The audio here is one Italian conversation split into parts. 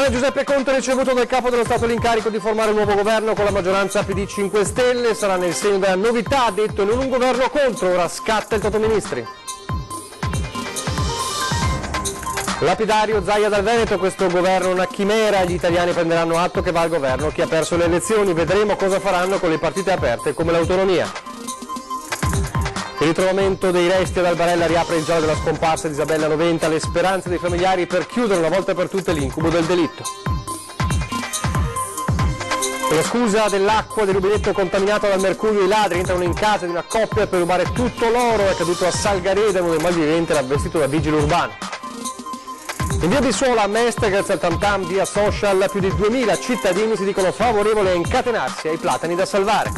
Giuseppe Conte ha ricevuto dal Capo dello Stato l'incarico di formare un nuovo governo con la maggioranza PD 5 Stelle. Sarà nel segno della novità, ha detto, non un governo contro, ora scatta il Totoministri. Lapidario Zaia dal Veneto, questo governo è una chimera, gli italiani prenderanno atto che va al governo chi ha perso le elezioni, vedremo cosa faranno con le partite aperte come l'autonomia. Il ritrovamento dei resti ad Albarella riapre il giallo della scomparsa di Isabella Noventa, le speranze dei familiari per chiudere una volta per tutte l'incubo del delitto. Con la scusa dell'acqua del rubinetto contaminata dal mercurio, i ladri entrano in casa di una coppia per rubare tutto l'oro. È caduto a Salgareda, uno dei malviventi era vestito da vigile urbano. In via di Suola a Mestre, grazie al tam tam via social, più di 2000 cittadini si dicono favorevoli a incatenarsi ai platani da salvare.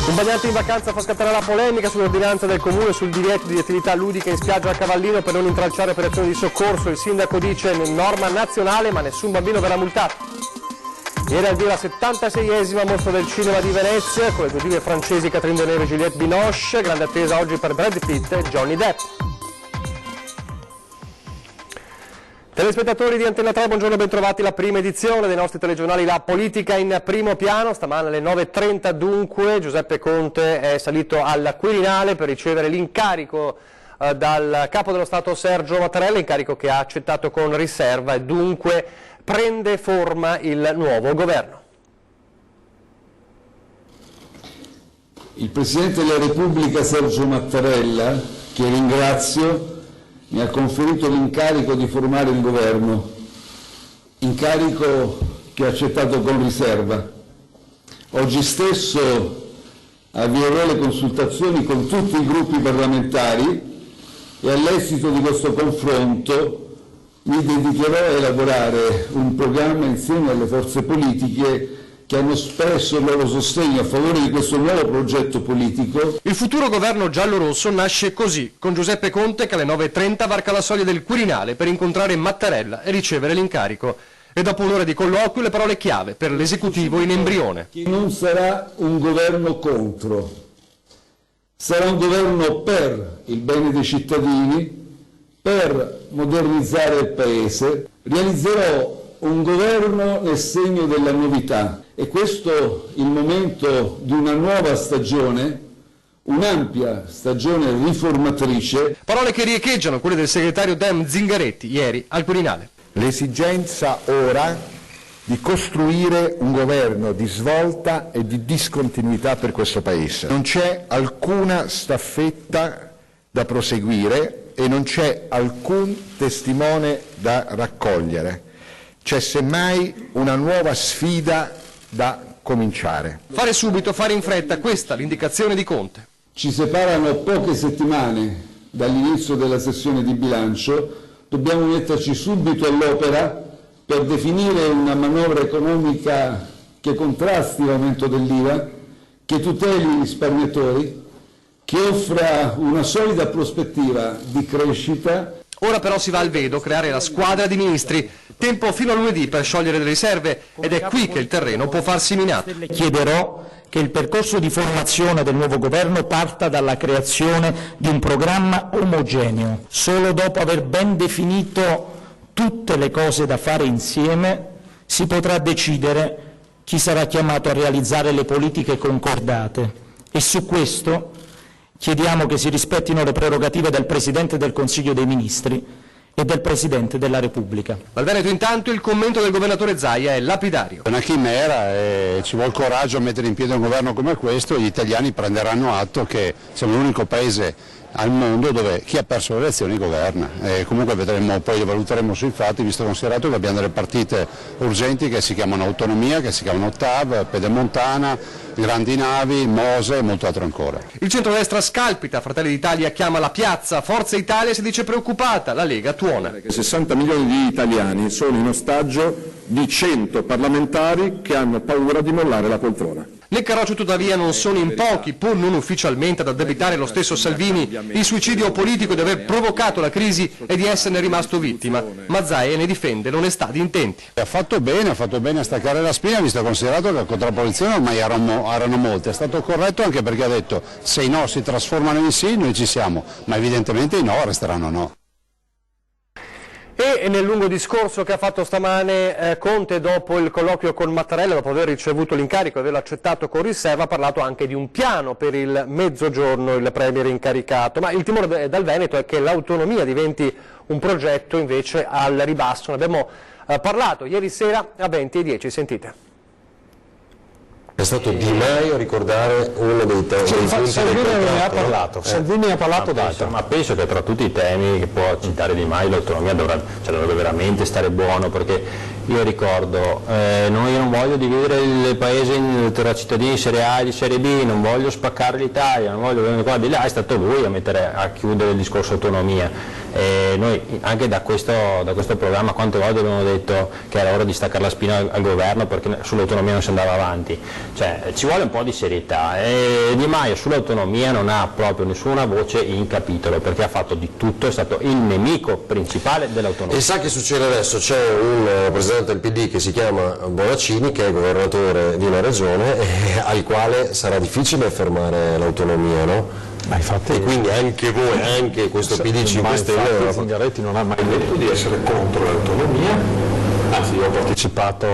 Un bagnante in vacanza fa scattare la polemica sull'ordinanza del comune sul divieto di attività ludiche in spiaggia a Cavallino per non intralciare operazioni di soccorso. Il sindaco dice norma nazionale ma nessun bambino verrà multato. Ieri al via la 76esima mostra del cinema di Venezia con le due dive francesi Catherine Deneuve e Juliette Binoche. Grande attesa oggi per Brad Pitt e Johnny Depp. Telespettatori di Antena 3, buongiorno e bentrovati. La prima edizione dei nostri telegiornali La Politica in primo piano. Stamane alle 9.30 dunque Giuseppe Conte è salito al Quirinale per ricevere l'incarico dal Capo dello Stato Sergio Mattarella, incarico che ha accettato con riserva e dunque prende forma il nuovo governo. Il Presidente della Repubblica Sergio Mattarella, che ringrazio, mi ha conferito l'incarico di formare il governo, incarico che ho accettato con riserva. Oggi stesso avvierò le consultazioni con tutti i gruppi parlamentari e all'esito di questo confronto mi dedicherò a elaborare un programma insieme alle forze politiche che hanno espresso il loro sostegno a favore di questo nuovo progetto politico. Il futuro governo giallo-rosso nasce così, con Giuseppe Conte che alle 9.30 varca la soglia del Quirinale per incontrare Mattarella e ricevere l'incarico. E dopo un'ora di colloquio le parole chiave per l'esecutivo in embrione. Non sarà un governo contro, sarà un governo per il bene dei cittadini, per modernizzare il Paese. Realizzerò un governo nel segno della novità. E questo il momento di una nuova stagione, un'ampia stagione riformatrice. Parole che riecheggiano quelle del segretario Dem Zingaretti ieri al Quirinale. L'esigenza ora di costruire un governo di svolta e di discontinuità per questo Paese. Non c'è alcuna staffetta da proseguire e non c'è alcun testimone da raccogliere. C'è semmai una nuova sfida da cominciare. Fare subito, fare in fretta, questa l'indicazione di Conte. Ci separano poche settimane dall'inizio della sessione di bilancio, dobbiamo metterci subito all'opera per definire una manovra economica che contrasti l'aumento dell'IVA, che tuteli i risparmiatori, che offra una solida prospettiva di crescita. Ora però si va al vedo, creare la squadra di ministri. Tempo fino a lunedì per sciogliere le riserve ed è qui che il terreno può farsi minato. Chiederò che il percorso di formazione del nuovo governo parta dalla creazione di un programma omogeneo. Solo dopo aver ben definito tutte le cose da fare insieme si potrà decidere chi sarà chiamato a realizzare le politiche concordate. E su questo chiediamo che si rispettino le prerogative del Presidente del Consiglio dei Ministri e del Presidente della Repubblica. Dal Veneto intanto il commento del governatore Zaia è lapidario. È una chimera e ci vuole coraggio a mettere in piedi un governo come questo. Gli italiani prenderanno atto che siamo l'unico paese al mondo dove chi ha perso le elezioni governa. E comunque vedremo, poi valuteremo sui fatti, visto considerato che abbiamo delle partite urgenti che si chiamano autonomia, che si chiamano TAV, Pedemontana, grandi navi, Mose e molto altro ancora. Il centrodestra scalpita, Fratelli d'Italia chiama la piazza, Forza Italia si dice preoccupata, la Lega tuona. 60 milioni di italiani sono in ostaggio di 100 parlamentari che hanno paura di mollare la poltrona. Nel carroccio tuttavia non sono in pochi, pur non ufficialmente, ad addebitare lo stesso Salvini il suicidio politico di aver provocato la crisi e di esserne rimasto vittima, ma Zaia ne difende l'onestà di intenti. Ha fatto bene a staccare la spina, visto considerato che la contrapposizione ormai erano molte. È stato corretto anche perché ha detto se i no si trasformano in sì noi ci siamo, ma evidentemente i no resteranno no. E nel lungo discorso che ha fatto stamane Conte dopo il colloquio con Mattarella, dopo aver ricevuto l'incarico e averlo accettato con riserva, ha parlato anche di un piano per il Mezzogiorno, il premier incaricato. Ma il timore dal Veneto è che l'autonomia diventi un progetto invece al ribasso. Ne abbiamo parlato ieri sera a 20:10, sentite. È stato Di Maio a ricordare uno dei temi. Salvini ne ha parlato, Salvini ha parlato d'altro. Ma penso che tra tutti i temi che può citare Di Maio l'autonomia dovrebbe veramente stare buono, perché io ricordo, io non voglio dividere il paese tra cittadini di serie A e di serie B, non voglio spaccare l'Italia, non voglio venire qua di là, è stato lui a chiudere il discorso autonomia. E noi anche da questo programma quante volte abbiamo detto che era ora di staccare la spina al governo perché sull'autonomia non si andava avanti, cioè ci vuole un po' di serietà e Di Maio sull'autonomia non ha proprio nessuna voce in capitolo perché ha fatto di tutto, è stato il nemico principale dell'autonomia. E sa che succede adesso? C'è un rappresentante del PD che si chiama Bonaccini, che è governatore di una regione al quale sarà difficile fermare l'autonomia, no? Ma infatti, e quindi anche voi, anche questo PD 5 Stelle... Zingaretti non ha mai detto di essere contro l'autonomia, anzi io ho partecipato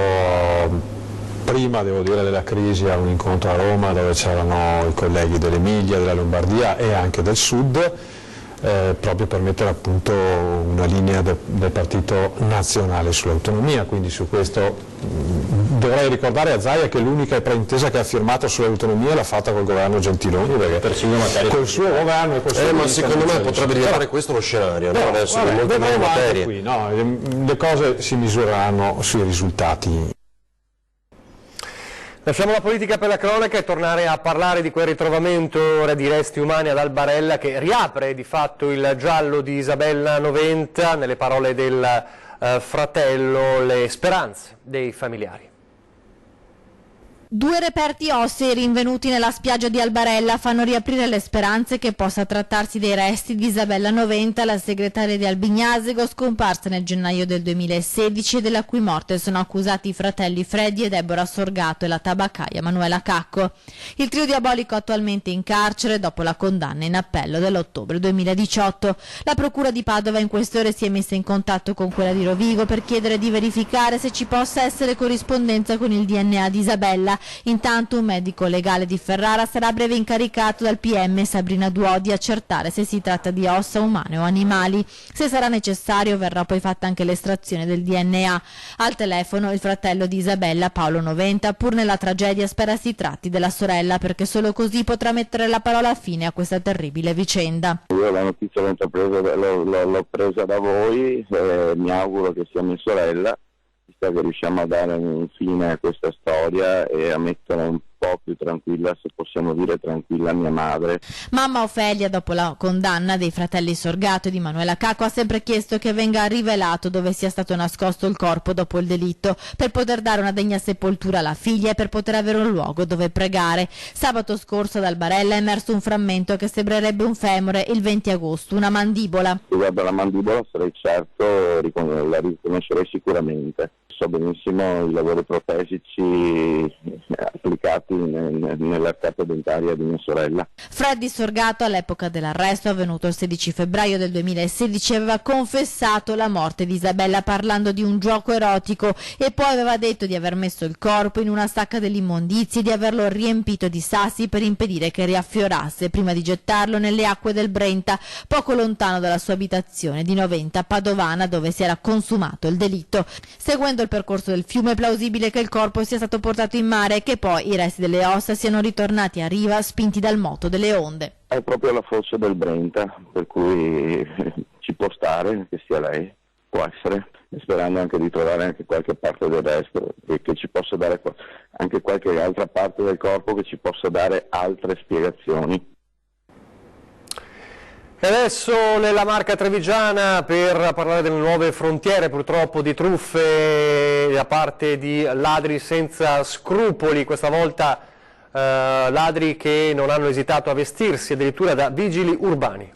prima, devo dire, della crisi a un incontro a Roma dove c'erano i colleghi dell'Emilia, della Lombardia e anche del Sud, proprio per mettere a punto una linea del Partito Nazionale sull'autonomia, quindi su questo dovrei ricordare a Zaia che l'unica preintesa che ha firmato sull'autonomia l'ha fatta col governo Gentiloni, perché col suo governo e col suo ma secondo me potrebbe diventare questo lo scenario, no? Adesso in molte meno materie. Qui, no? Le cose si misureranno sui risultati. Lasciamo la politica per la cronaca e tornare a parlare di quel ritrovamento di resti umani ad Albarella che riapre di fatto il giallo di Isabella Noventa, nelle parole del fratello, le speranze dei familiari. 2 reperti ossei rinvenuti nella spiaggia di Albarella fanno riaprire le speranze che possa trattarsi dei resti di Isabella Noventa, la segretaria di Albignasego, scomparsa nel gennaio del 2016 e della cui morte sono accusati i fratelli Freddy e Deborah Sorgato e la tabaccaia Manuela Cacco. Il trio diabolico attualmente in carcere dopo la condanna in appello dell'ottobre 2018. La procura di Padova in queste ore si è messa in contatto con quella di Rovigo per chiedere di verificare se ci possa essere corrispondenza con il DNA di Isabella. Intanto un medico legale di Ferrara sarà a breve incaricato dal PM Sabrina Duò di accertare se si tratta di ossa umane o animali. Se sarà necessario verrà poi fatta anche l'estrazione del DNA. Al telefono il fratello di Isabella, Paolo Noventa, pur nella tragedia spera si tratti della sorella perché solo così potrà mettere la parola fine a questa terribile vicenda. Io la notizia l'ho presa da voi, mi auguro che sia mia sorella, che riusciamo a dare un fine a questa storia e a mettere un po' più tranquilla, se possiamo dire tranquilla, mia madre. Mamma Ofelia, dopo la condanna dei fratelli Sorgato e di Manuela Cacco, ha sempre chiesto che venga rivelato dove sia stato nascosto il corpo dopo il delitto, per poter dare una degna sepoltura alla figlia e per poter avere un luogo dove pregare. Sabato scorso ad Albarella è emerso un frammento che sembrerebbe un femore, il 20 agosto, una mandibola. Riguardo alla mandibola sarei certo, la riconoscerei sicuramente. So benissimo i lavori protesici applicati nell'arcata dentaria di mia sorella. Freddy Sorgato, all'epoca dell'arresto avvenuto il 16 febbraio del 2016, aveva confessato la morte di Isabella parlando di un gioco erotico e poi aveva detto di aver messo il corpo in una sacca dell'immondizia e di averlo riempito di sassi per impedire che riaffiorasse prima di gettarlo nelle acque del Brenta, poco lontano dalla sua abitazione di Noventa, Padovana, dove si era consumato il delitto. Seguendo il percorso del fiume è plausibile che il corpo sia stato portato in mare e che poi i resti delle ossa siano ritornati a riva spinti dal moto delle onde. È proprio la fossa del Brenta, per cui ci può stare che sia lei, può essere, sperando anche di trovare anche qualche parte del resto e che ci possa dare anche qualche altra parte del corpo che ci possa dare altre spiegazioni. E adesso nella Marca trevigiana per parlare delle nuove frontiere purtroppo di truffe da parte di ladri senza scrupoli, questa volta ladri che non hanno esitato a vestirsi addirittura da vigili urbani.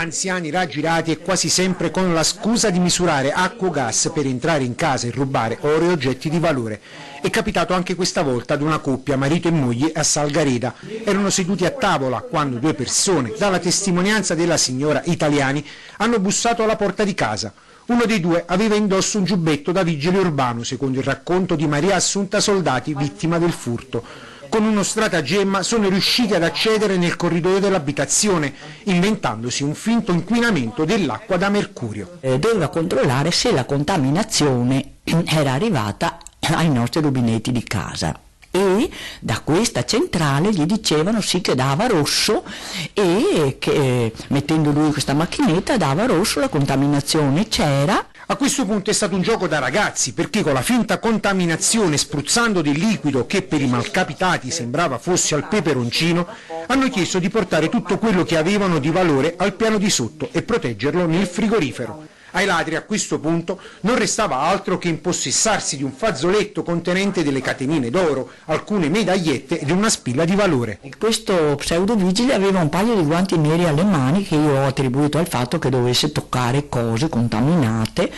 anziani raggirati e quasi sempre con la scusa di misurare acqua o gas per entrare in casa e rubare oro e oggetti di valore. È capitato anche questa volta ad una coppia, marito e moglie, a Salgareda. Erano seduti a tavola quando due persone, dalla testimonianza della signora Italiani, hanno bussato alla porta di casa. Uno dei due aveva indosso un giubbetto da vigile urbano, secondo il racconto di Maria Assunta Soldati, vittima del furto. Con uno stratagemma sono riusciti ad accedere nel corridoio dell'abitazione, inventandosi un finto inquinamento dell'acqua da mercurio. Doveva controllare se la contaminazione era arrivata ai nostri rubinetti di casa. E da questa centrale gli dicevano sì che dava rosso e che mettendo lui questa macchinetta dava rosso, la contaminazione c'era. A questo punto è stato un gioco da ragazzi, perché con la finta contaminazione, spruzzando del liquido che per i malcapitati sembrava fosse al peperoncino, hanno chiesto di portare tutto quello che avevano di valore al piano di sotto e proteggerlo nel frigorifero. Ai ladri a questo punto non restava altro che impossessarsi di un fazzoletto contenente delle catenine d'oro, alcune medagliette ed una spilla di valore. Questo pseudovigile aveva un paio di guanti neri alle mani che io ho attribuito al fatto che dovesse toccare cose contaminate.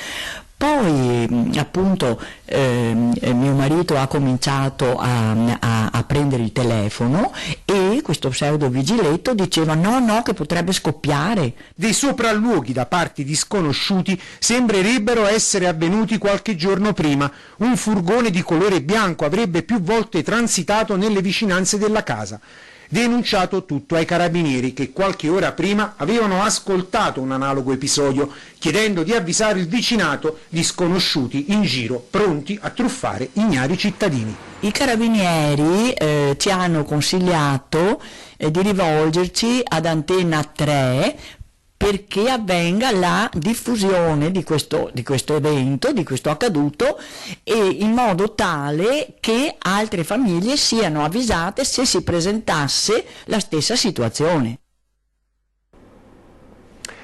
Poi appunto mio marito ha cominciato a prendere il telefono e questo pseudo vigiletto diceva no che potrebbe scoppiare. Dei sopralluoghi da parte di sconosciuti sembrerebbero essere avvenuti qualche giorno prima. Un furgone di colore bianco avrebbe più volte transitato nelle vicinanze della casa. Denunciato tutto ai carabinieri che qualche ora prima avevano ascoltato un analogo episodio, chiedendo di avvisare il vicinato di sconosciuti in giro pronti a truffare ignari cittadini. I carabinieri ci hanno consigliato di rivolgerci ad Antenna 3 perché avvenga la diffusione di questo evento, di questo accaduto, e in modo tale che altre famiglie siano avvisate se si presentasse la stessa situazione.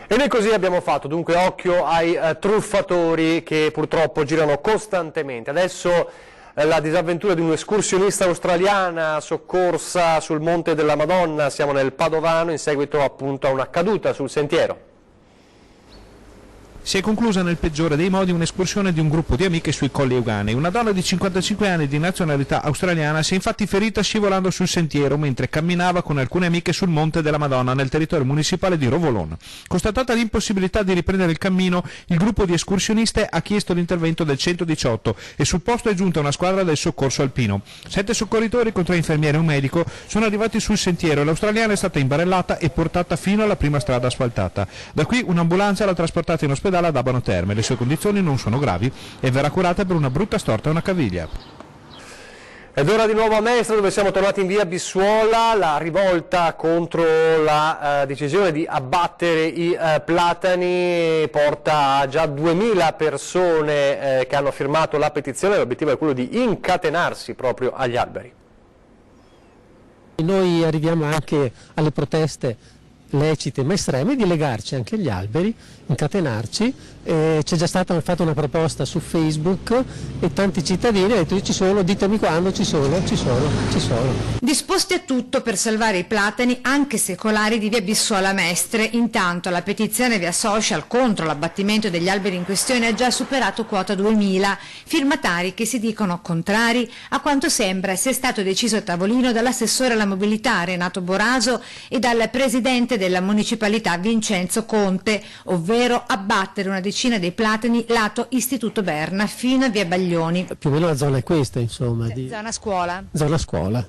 E noi così abbiamo fatto, dunque occhio ai truffatori che purtroppo girano costantemente. Adesso la disavventura di un'escursionista australiana soccorsa sul Monte della Madonna, siamo nel Padovano in seguito appunto a una caduta sul sentiero. Si è conclusa nel peggiore dei modi un'escursione di un gruppo di amiche sui Colli Euganei. Una donna di 55 anni di nazionalità australiana si è infatti ferita scivolando sul sentiero mentre camminava con alcune amiche sul Monte della Madonna nel territorio municipale di Rovolon. Constatata l'impossibilità di riprendere il cammino, il gruppo di escursioniste ha chiesto l'intervento del 118 e sul posto è giunta una squadra del soccorso alpino. 7 soccorritori con 3 infermieri e un medico sono arrivati sul sentiero e l'australiana è stata imbarellata e portata fino alla prima strada asfaltata. Da qui un'ambulanza l'ha trasportata in ospedale ad Abano Terme, le sue condizioni non sono gravi e verrà curata per una brutta storta a una caviglia. Ed ora di nuovo a Mestre, dove siamo tornati in via Bissuola, la rivolta contro la decisione di abbattere i platani porta a già 2000 persone che hanno firmato la petizione. L'obiettivo è quello di incatenarsi proprio agli alberi. Noi arriviamo anche alle proteste lecite ma estreme di legarci anche agli alberi, incatenarci. C'è già stata fatta una proposta su Facebook e tanti cittadini hanno detto ci sono, ditemi quando, ci sono. Disposti a tutto per salvare i platani anche secolari di via Bissuola Mestre. Intanto la petizione via social contro l'abbattimento degli alberi in questione ha già superato quota 2000 firmatari che si dicono contrari a quanto sembra sia stato deciso a tavolino dall'assessore alla mobilità Renato Boraso e dal presidente della municipalità Vincenzo Conte, ovvero abbattere una decina dei platani lato Istituto Berna fino a via Baglioni. Più o meno la zona è questa, insomma. Zona scuola? Zona scuola,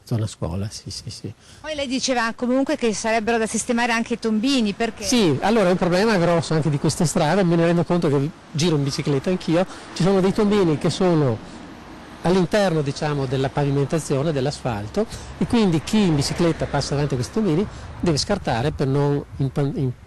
sì. Poi lei diceva comunque che sarebbero da sistemare anche i tombini, perché? Sì, allora è un problema grosso anche di queste strade, me ne rendo conto che giro in bicicletta anch'io, ci sono dei tombini che sono all'interno della pavimentazione, dell'asfalto, e quindi chi in bicicletta passa davanti a questi tombini deve scartare per non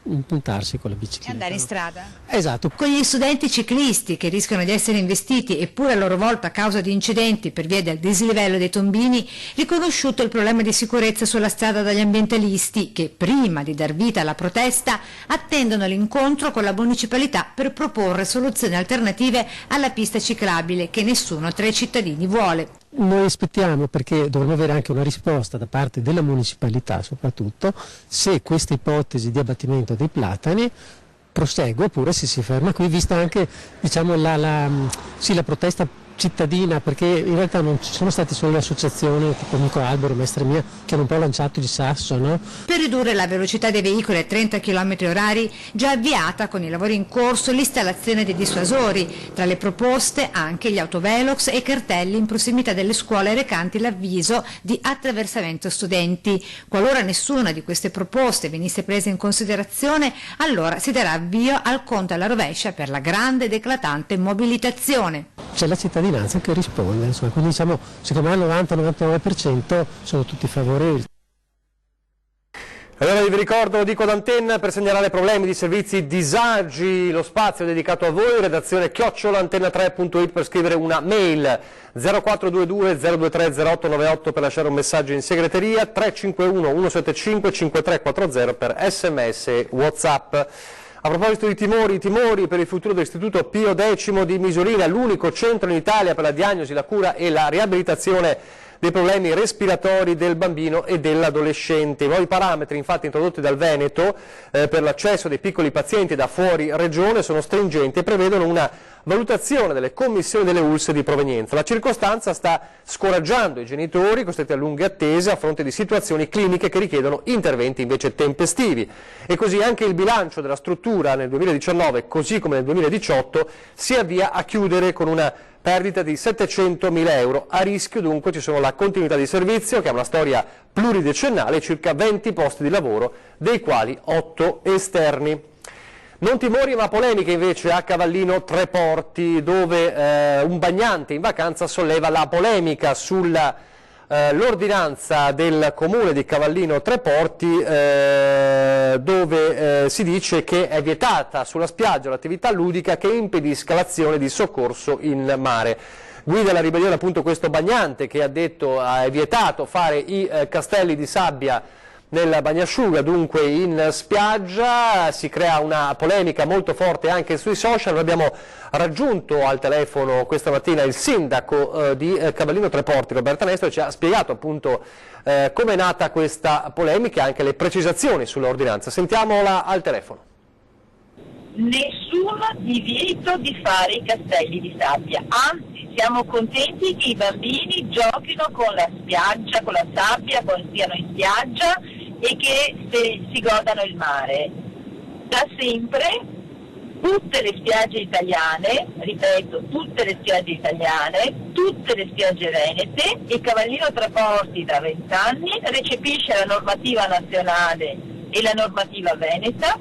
impuntarsi con la bicicletta. E andare in strada? Esatto. Con gli studenti ciclisti che rischiano di essere investiti eppure a loro volta a causa di incidenti per via del dislivello dei tombini, riconosciuto il problema di sicurezza sulla strada dagli ambientalisti che prima di dar vita alla protesta attendono l'incontro con la municipalità per proporre soluzioni alternative alla pista ciclabile che nessuno tra i cittadini vuole. Noi aspettiamo, perché dovremmo avere anche una risposta da parte della municipalità soprattutto, se questa ipotesi di abbattimento dei platani prosegue oppure se si ferma qui, vista anche diciamo, la protesta cittadina, perché in realtà non ci sono state solo le associazioni tipo Amico Albero, Mestre Mia, che hanno un po' lanciato il sasso, no? Per ridurre la velocità dei veicoli a 30 km/h, già avviata con i lavori in corso l'installazione dei dissuasori, tra le proposte anche gli autovelox e cartelli in prossimità delle scuole recanti l'avviso di attraversamento studenti. Qualora nessuna di queste proposte venisse presa in considerazione, allora si darà avvio al conto alla rovescia per la grande ed eclatante mobilitazione. C'è la cittadinanza che risponde, insomma, quindi diciamo, secondo me al 90-99% sono tutti favorevoli. Allora vi ricordo, lo dico d'antenna, per segnalare problemi di servizi, disagi, lo spazio è dedicato a voi, redazione @antenna3.it per scrivere una mail, 0422 023 0898 per lasciare un messaggio in segreteria, 351 175 5340 per sms e WhatsApp. A proposito di timori per il futuro dell'Istituto Pio X di Misurina, l'unico centro in Italia per la diagnosi, la cura e la riabilitazione dei problemi respiratori del bambino e dell'adolescente. I nuovi parametri infatti introdotti dal Veneto per l'accesso dei piccoli pazienti da fuori regione sono stringenti e prevedono una valutazione delle commissioni delle ULSS di provenienza. La circostanza sta scoraggiando i genitori costretti a lunghe attese a fronte di situazioni cliniche che richiedono interventi invece tempestivi. E così anche il bilancio della struttura nel 2019, così come nel 2018, si avvia a chiudere con una perdita di 700.000 euro. A rischio dunque ci sono la continuità di servizio, che ha una storia pluridecennale, e circa 20 posti di lavoro, dei quali 8 esterni. Non timori ma polemiche invece a Cavallino Treporti, dove un bagnante in vacanza solleva la polemica sull'ordinanza del comune di Cavallino Treporti, dove si dice che è vietata sulla spiaggia l'attività ludica che impedisca l'azione di soccorso in mare. Guida la ribellione appunto questo bagnante, che ha detto è vietato fare i castelli di sabbia nel bagnasciuga, dunque in spiaggia. Si crea una polemica molto forte anche sui social. Noi abbiamo raggiunto al telefono questa mattina il sindaco di Cavallino Treporti, Roberta Nestro, e ci ha spiegato appunto come è nata questa polemica e anche le precisazioni sull'ordinanza. Sentiamola al telefono. Nessun divieto di fare i castelli di sabbia, anzi siamo contenti che i bambini giochino con la spiaggia, con la sabbia, quando siano in spiaggia e che si godano il mare. Da sempre tutte le spiagge italiane, ripeto, tutte le spiagge italiane, tutte le spiagge venete, e Cavallino Treporti da 20 anni recepisce la normativa nazionale e la normativa veneta,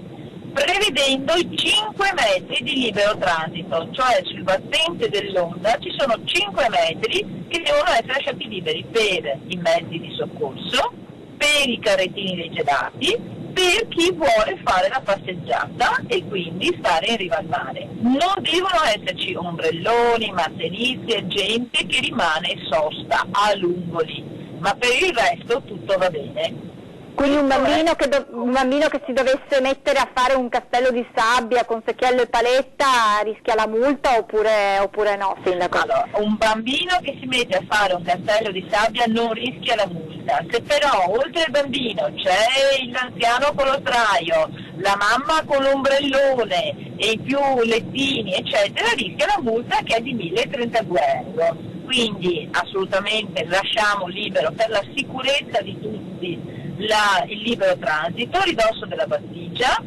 prevedendo i 5 metri di libero transito, cioè sul battente dell'onda ci sono 5 metri che devono essere lasciati liberi per i mezzi di soccorso, per i carrettini dei gelati, per chi vuole fare la passeggiata e quindi stare in riva al mare. Non devono esserci ombrelloni, mantenizi e gente che rimane sosta a lungo lì, ma per il resto tutto va bene. Quindi un bambino che si dovesse mettere a fare un castello di sabbia con secchiello e paletta rischia la multa oppure no, sindaco? Allora, un bambino che si mette a fare un castello di sabbia non rischia la multa. Se però oltre al bambino c'è l'anziano con lo traio, la mamma con l'ombrellone e in più lettini eccetera, rischia la multa, che è di 1.032 euro. Quindi assolutamente lasciamo libero per la sicurezza di tutti il libero transito a ridosso della battigia,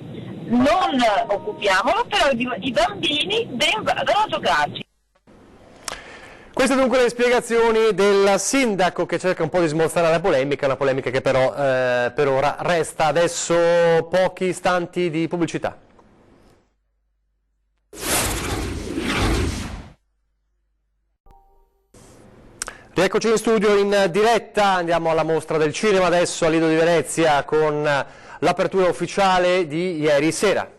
non occupiamolo, però i bambini ben vadano a giocarci. Queste dunque le spiegazioni del sindaco, che cerca un po' di smorzare la polemica, una polemica che però per ora resta. Adesso pochi istanti di pubblicità. Rieccoci in studio in diretta, andiamo alla mostra del cinema adesso a Lido di Venezia con l'apertura ufficiale di ieri sera.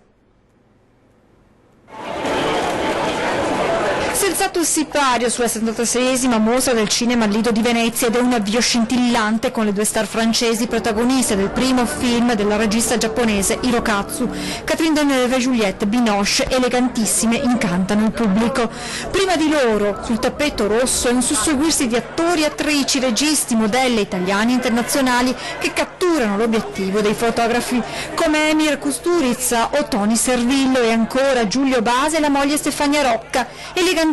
Si è alzato il sipario sulla 76esima mostra del cinema al Lido di Venezia ed è un avvio scintillante con le due star francesi protagoniste del primo film della regista giapponese Hirokazu. Catherine Deneuve e Juliette Binoche, elegantissime, incantano il pubblico. Prima di loro, sul tappeto rosso, è un susseguirsi di attori, attrici, registi, modelle italiani e internazionali che catturano l'obiettivo dei fotografi, come Emir Kusturica o Tony Servillo e ancora Giulio Base e la moglie Stefania Rocca. Elegantissime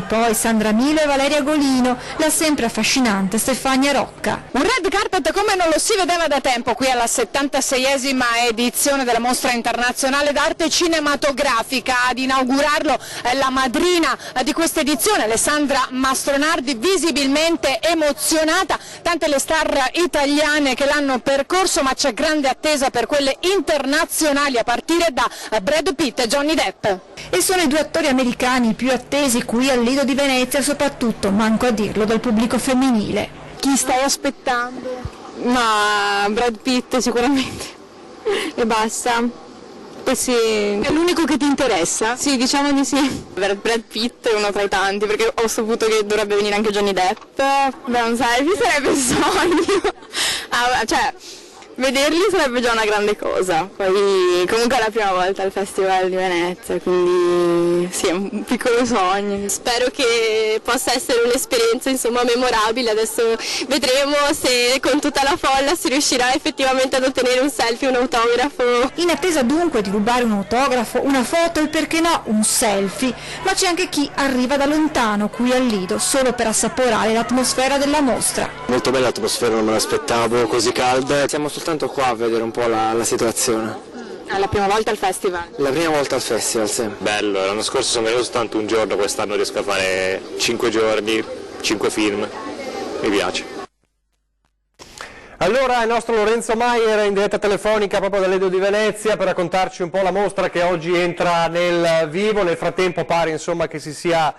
poi Sandra Milo e Valeria Golino, la sempre affascinante Stefania Rocca. Un red carpet come non lo si vedeva da tempo qui alla 76esima edizione della Mostra Internazionale d'Arte Cinematografica. Ad inaugurarlo la madrina di questa edizione, Alessandra Mastronardi, visibilmente emozionata, tante le star italiane che l'hanno percorso, ma c'è grande attesa per quelle internazionali a partire da Brad Pitt e Johnny Depp. E sono i due attori americani più attesi qui al Lido di Venezia, soprattutto, manco a dirlo, dal pubblico femminile. Chi stai aspettando? Ma Brad Pitt sicuramente. E basta. Sì. È l'unico che ti interessa? Sì, diciamo di sì. Brad Pitt è uno tra i tanti, perché ho saputo che dovrebbe venire anche Johnny Depp. Beh, un selfie sarebbe il sogno. Vederli sarebbe già una grande cosa, poi comunque è la prima volta al Festival di Venezia, quindi sì, è un piccolo sogno. Spero che possa essere un'esperienza memorabile, adesso vedremo se con tutta la folla si riuscirà effettivamente ad ottenere un selfie, un autografo. In attesa dunque di rubare un autografo, una foto e perché no un selfie, ma c'è anche chi arriva da lontano qui al Lido solo per assaporare l'atmosfera della mostra. Molto bella l'atmosfera, non me l'aspettavo così calda, siamo soltanto qua a vedere un po' la situazione. È la prima volta al festival? La prima volta al festival, sì. Bello, l'anno scorso sono venuto soltanto un giorno, quest'anno riesco a fare 5 giorni, 5 film, mi piace. Allora il nostro Lorenzo Maier in diretta telefonica proprio dal Lido di Venezia per raccontarci un po' la mostra che oggi entra nel vivo. Nel frattempo pare insomma che si sia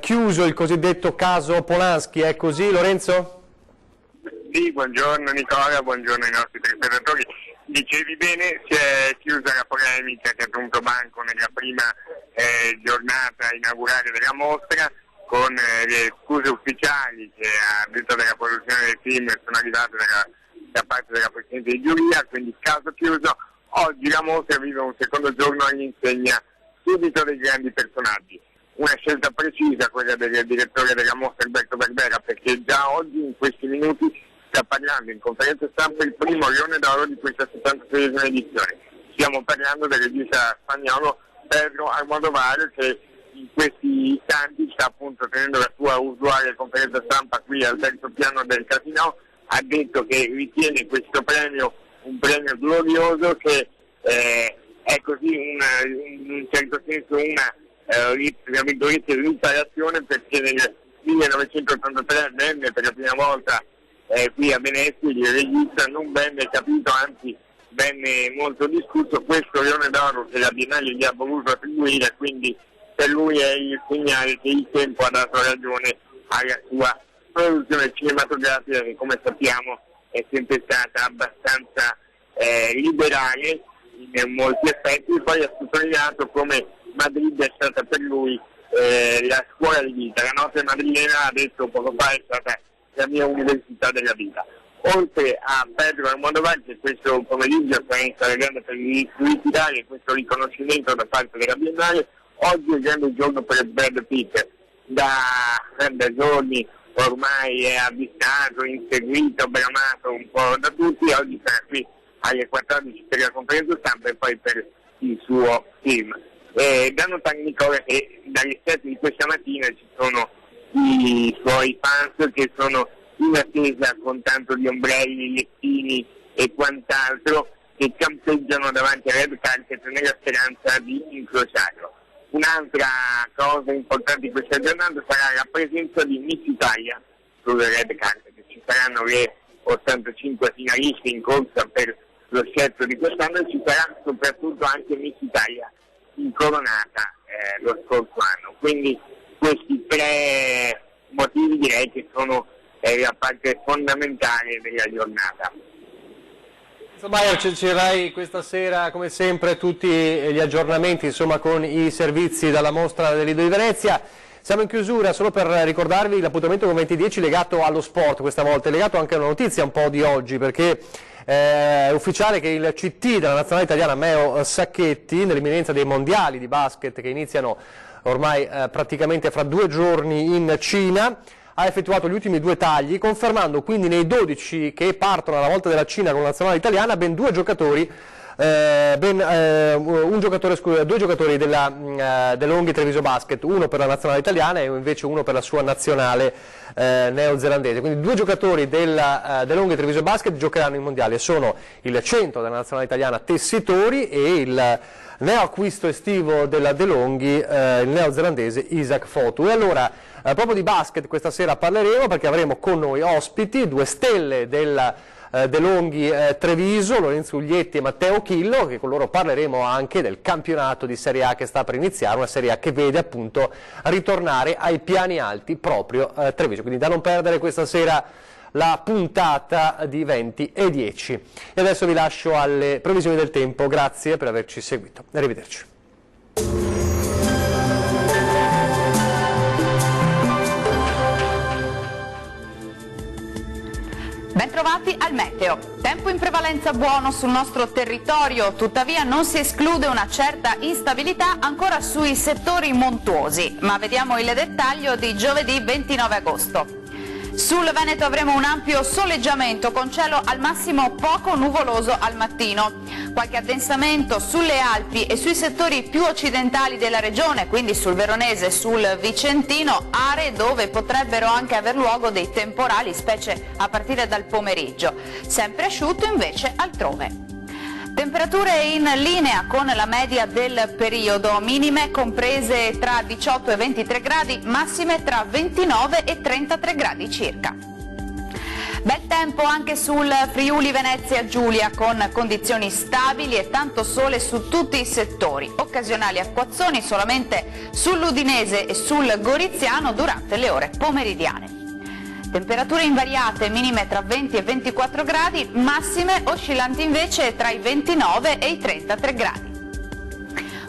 chiuso il cosiddetto caso Polanski, è così Lorenzo? Sì, buongiorno Nicola, buongiorno ai nostri telespettatori. Dicevi bene, si è chiusa la polemica che ha tenuto banco nella prima giornata inaugurale della mostra, con le scuse ufficiali che a detto della produzione del film sono arrivate da parte della Presidente di giuria, quindi caso chiuso. Oggi la mostra vive un secondo giorno all'insegna subito dei grandi personaggi. Una scelta precisa, quella del direttore della mostra Alberto Barbera, perché già oggi in questi minuti sta parlando in conferenza stampa il primo Leone d'Oro di questa 76esima edizione. Stiamo parlando del regista spagnolo Pedro Almodóvar, che in questi istanti sta appunto tenendo la sua usuale conferenza stampa qui al terzo piano del Casino. Ha detto che ritiene questo premio un premio glorioso, che è così in un certo senso una riparazione, perché nel 1983 venne per la prima volta qui a Venezia il regista non venne capito, anzi venne molto discusso questo Leone d'Oro che la Biennale gli ha voluto attribuire, quindi per lui è il segnale che il tempo ha dato ragione alla sua produzione cinematografica, che come sappiamo è sempre stata abbastanza liberale in molti aspetti. Poi ha sottolineato come Madrid è stata per lui la scuola di vita, la notte madrilena, ha detto poco fa, è stata la mia università della vita. Oltre a Pedro Almodóvar, che questo pomeriggio sarà in sala grande per ritirare questo riconoscimento da parte della Biennale, oggi è il grande giorno per Brad Pitt. Da giorni ormai è avvistato, inseguito, bramato un po' da tutti. Oggi sarà qui alle 14 per la conferenza stampa e poi per il suo film. Da notare Nicola che dalle 7 di questa mattina ci sono i suoi fans che sono in attesa con tanto di ombrelli, lettini e quant'altro, che campeggiano davanti al red carpet nella speranza di incrociarlo. Un'altra cosa importante in questa giornata sarà la presenza di Miss Italia sul red carpet. Ci saranno le 85 finaliste in corsa per lo scelto di quest'anno e ci sarà soprattutto anche Miss Italia incoronata lo scorso anno. Quindi questi tre motivi direi che sono la parte fondamentale della giornata. Maier, ci darai questa sera come sempre tutti gli aggiornamenti insomma con i servizi dalla mostra del Lido di Venezia. Siamo in chiusura, solo per ricordarvi l'appuntamento con 20:10 legato allo sport questa volta, è legato anche a una notizia un po' di oggi, perché è ufficiale che il CT della nazionale italiana Meo Sacchetti, nell'imminenza dei mondiali di basket che iniziano ormai praticamente fra 2 giorni in Cina, ha effettuato gli ultimi 2 tagli, confermando quindi nei 12 che partono alla volta della Cina con la nazionale italiana ben 2 giocatori, due giocatori dell'Onghi Treviso Basket, uno per la nazionale italiana e invece uno per la sua nazionale neozelandese. Quindi 2 giocatori dell'Onghi Treviso Basket giocheranno in mondiali, sono il centro della nazionale italiana Tessitori e il neoacquisto estivo della DeLonghi, il neozelandese Isaac Fotu. E allora proprio di basket questa sera parleremo, perché avremo con noi ospiti 2 stelle della DeLonghi Treviso, Lorenzo Uglietti e Matteo Chillo, che con loro parleremo anche del campionato di Serie A che sta per iniziare, una Serie A che vede appunto ritornare ai piani alti proprio Treviso. Quindi da non perdere questa sera la puntata di 20:10. E adesso vi lascio alle previsioni del tempo, grazie per averci seguito. Arrivederci. Bentrovati al meteo. Tempo in prevalenza buono sul nostro territorio, tuttavia non si esclude una certa instabilità ancora sui settori montuosi, ma vediamo il dettaglio di giovedì 29 agosto. Sul Veneto avremo un ampio soleggiamento con cielo al massimo poco nuvoloso al mattino. Qualche addensamento sulle Alpi e sui settori più occidentali della regione, quindi sul Veronese e sul Vicentino, aree dove potrebbero anche aver luogo dei temporali, specie a partire dal pomeriggio. Sempre asciutto invece altrove. Temperature in linea con la media del periodo, minime comprese tra 18 e 23 gradi, massime tra 29 e 33 gradi circa. Bel tempo anche sul Friuli Venezia Giulia, con condizioni stabili e tanto sole su tutti i settori, occasionali acquazzoni solamente sull'Udinese e sul Goriziano durante le ore pomeridiane. Temperature invariate, minime tra 20 e 24 gradi, massime oscillanti invece tra i 29 e i 33 gradi.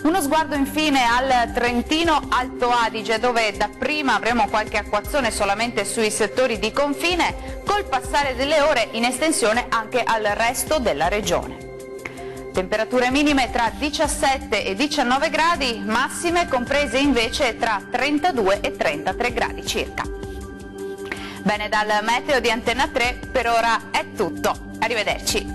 Uno sguardo infine al Trentino Alto Adige, dove dapprima avremo qualche acquazzone solamente sui settori di confine, col passare delle ore in estensione anche al resto della regione. Temperature minime tra 17 e 19 gradi, massime comprese invece tra 32 e 33 gradi circa. Bene, dal meteo di Antenna 3 per ora è tutto. Arrivederci.